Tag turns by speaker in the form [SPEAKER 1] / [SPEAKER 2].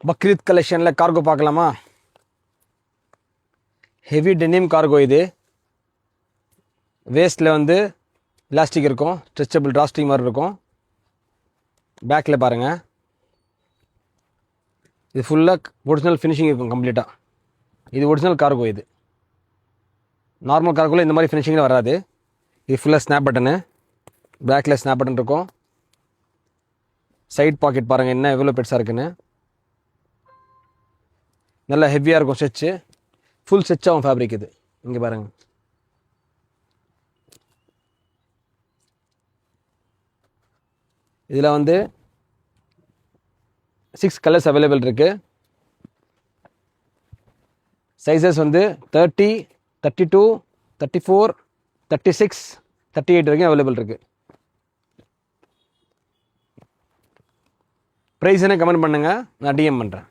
[SPEAKER 1] பக்ரீத் கலெக்ஷனில் கார்கோ பார்க்கலாமா? Heavy denim cargo இது. வேஸ்ட்டில் வந்து எலாஸ்டிக் இருக்கும், ஸ்ட்ரெச்சபிள் டிராஸ்டிக் மாதிரி இருக்கும். பேக்கில் பாருங்கள், இது ஃபுல்லாக ஒரிஜினல் ஃபினிஷிங் இருக்கும் கம்ப்ளீட்டாக. இது ஒரிஜினல் கார்கோ. இது நார்மல் கார்கோவில் இந்த மாதிரி ஃபினிஷிங்கில் வராது. இது ஃபுல்லாக ஸ்னாப் பட்டனு, பேக்கில் ஸ்னாப் பட்டன் இருக்கும். சைட் பாக்கெட் பாருங்கள் என்ன எவ்வளோ பெருசாக இருக்குன்னு. நல்லா ஹெவியாக இருக்கும் ஸ்ட்ரெச்சு, ஃபுல் ஸ்ட்ரெச் ஆகும் ஃபேப்ரிக் இது. இங்கே பாருங்கள், இதில் வந்து 6 கலர்ஸ் அவைலபிள் இருக்குது. சைஸஸ் வந்து 30, 32, 34, 36, 38 வரைக்கும் அவைலபிள் இருக்குது. ப்ரைஸ் என்ன கமெண்ட் பண்ணுங்கள், நான் டிஎம் பண்ணுறேன்.